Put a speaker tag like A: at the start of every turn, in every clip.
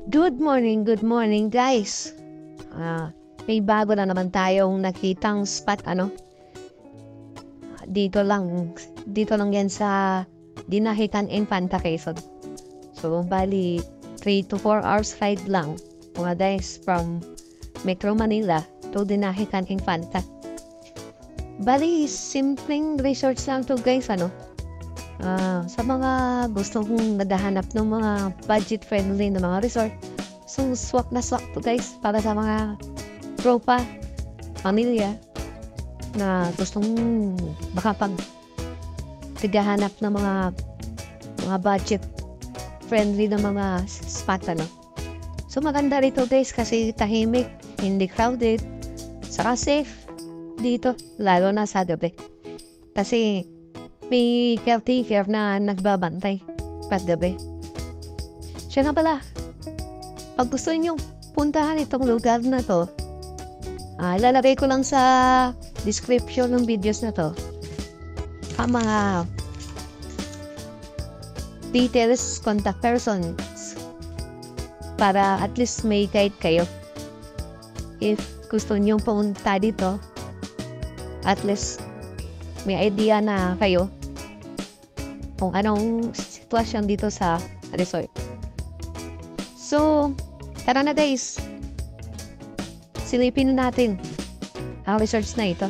A: Good morning guys. May bago na naman tayong nakitang spot Dito lang yan sa Dinahican Infanta Quezon. So bali 3 to 4 hours ride lang mga guys from Metro Manila to Dinahican Infanta. Bali simpleng resorts lang to guys sa mga gustong naghahanap ng mga budget-friendly na mga resort. So, swak na swak to guys para sa mga tropa, pamilya na gustong naghahanap ng mga budget-friendly na mga spot So, maganda rito guys kasi tahimik, hindi crowded, saka safe dito, lalo na sa gabi. Kasi may caretaker na nagbabantay paggabi. Siya nga pala, pag gusto niyo puntahan itong lugar na to, ilalagay ko lang sa description ng videos na to ang mga details, contact persons para at least may guide kayo. If gusto niyo pumunta dito, at least may idea na kayo kung anong sitwasyon dito sa resort. So, tara na guys. Silipin natin ang resorts na ito.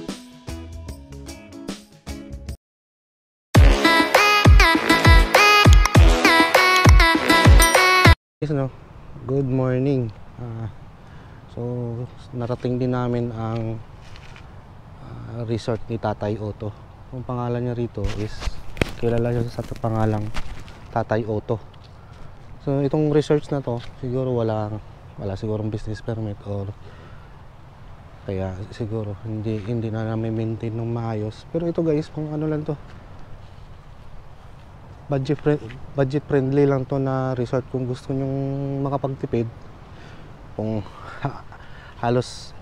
B: Good morning. So, narating din namin ang resort ni Tatay Otto. Ang pangalan niya rito is kilala siya sa pangalang Tatay Otto. So itong resorts na to siguro wala sigurong business permit or kaya siguro hindi na namin maintain ng maayos. Pero ito guys, kung ano lang to, budget friendly lang to na resort kung gusto nyong makapagtipid. Kung halos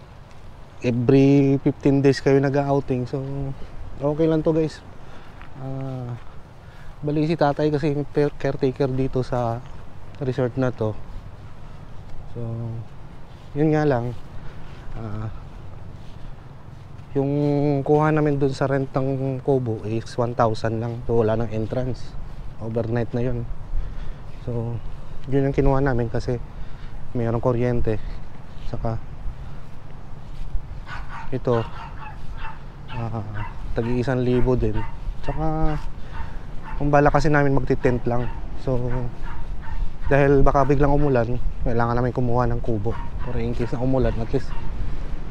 B: every 15 days kayo nag-outing, so okay lang to guys. Bali si tatay kasi caretaker dito sa resort na to. So yun nga lang, yung kuha namin dun sa rent ng kubo is 1,000 lang. So wala ng entrance, overnight na yun. So yun yung kinuha namin kasi mayroong kuryente, saka ito tagi-1,000 din. Tsaka kung bala kasi namin magti-tent lang, so dahil baka biglang umulan, kailangan namin kumuha ng kubo para in case na umulan, at least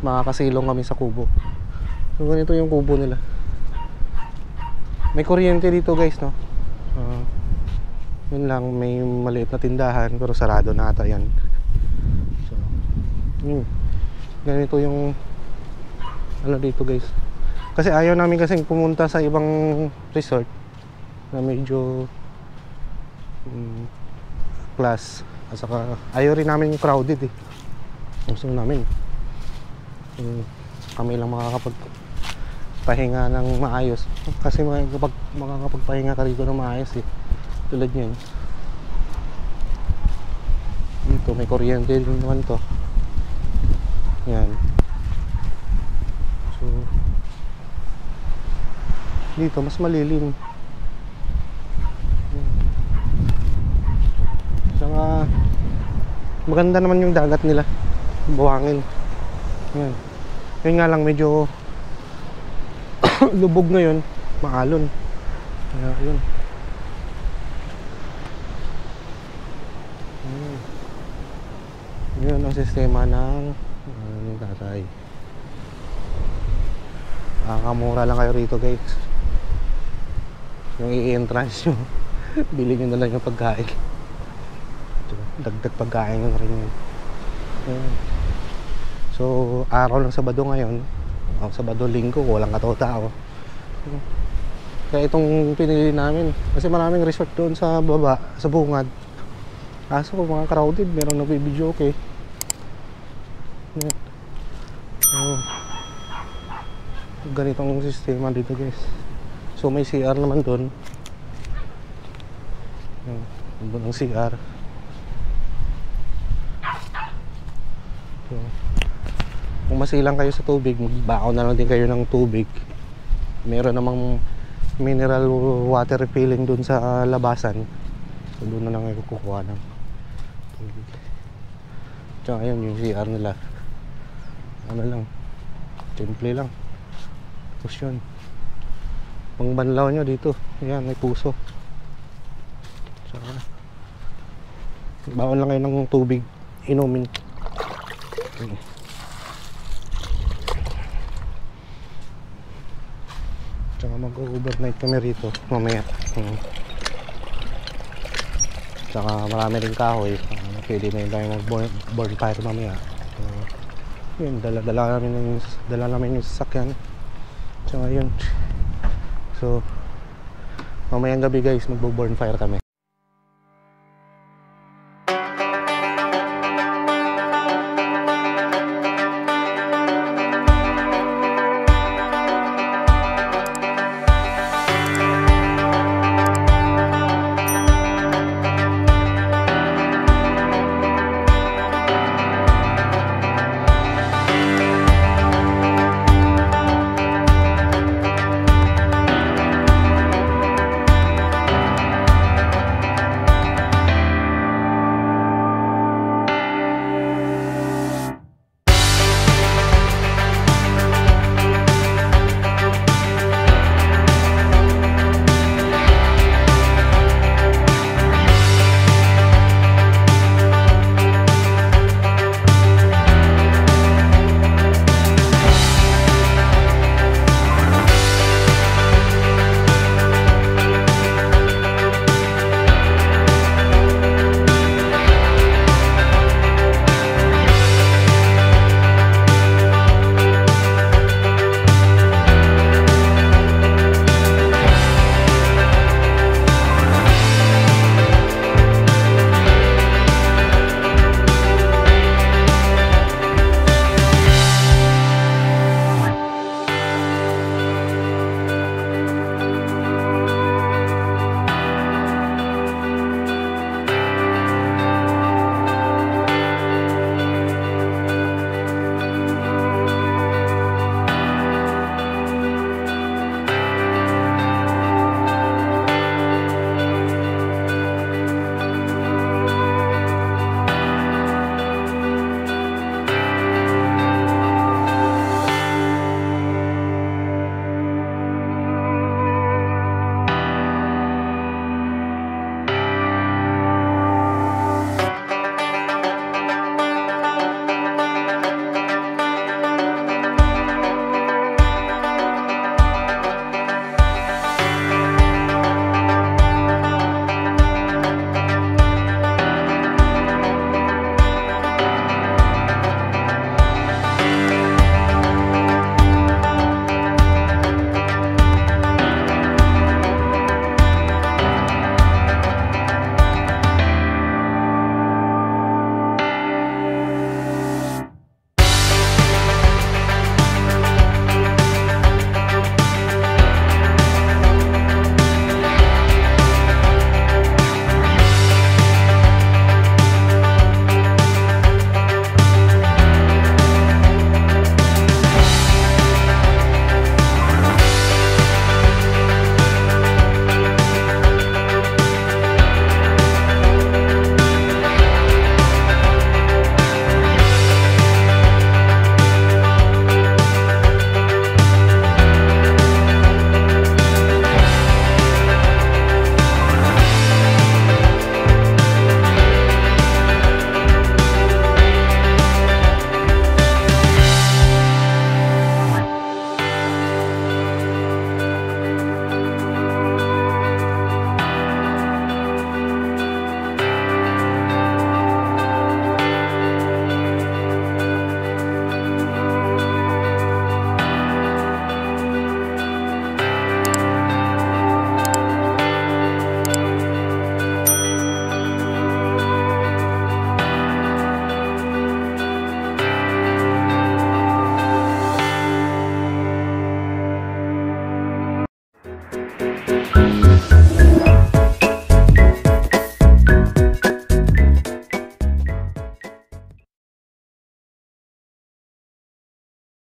B: makakasilong kami sa kubo. So ganito yung kubo nila. May kuryente dito guys, no? Yun lang, may maliit na tindahan pero sarado na ata yan. So ganito yung dito guys. Kasi ayaw namin kasing pumunta sa ibang resort na medyo class, at saka ayaw rin namin crowded gusto namin kami lang makakapagpahinga ng maayos. Kasi makakapagpahinga ka dito ng maayos tulad nyan. Dito may kuryente din naman to. Yan. So dito mas malilim. Saka maganda naman yung dagat nila, buhangin. Yan. Yun nga lang medyo lubog ngayon, maalon. Kaya yun. Yun ang sistema ng tatay. Kamura lang kayo rito guys. Yung i-entrance nyo bili nyo na lang yung pagkain. Dagdag pagkain nyo na rin yun. So araw ng Sabado ngayon, Sabado Linggo, walang katao-tao. Kaya itong pinili namin, kasi maraming resort doon sa baba, sa bungad. Kaso kung mga crowded, merong nagbibideo okay. Ganitong sistema dito guys. So may CR naman doon. Doon ang CR. So, kung masilang kayo sa tubig, magbaon na lang din kayo ng tubig. Meron namang mineral water refilling dun sa labasan. So doon na lang kayo kukuha ng tubig. Tsaka yun, yung CR nila, ano lang, simple lang. Tapos yun, pang banlaw nyo dito, yan, may puso. Tsaka baon lang kayo ng tubig inumin. Tsaka mag-overnight kami rito mamaya. Tsaka marami rin kahoy, pwede na yun tayo mag-bonfire mamaya. Yun, dala namin yung sasakyan. Tsaka yun, so mamayang gabi guys, magbo-bonfire kami.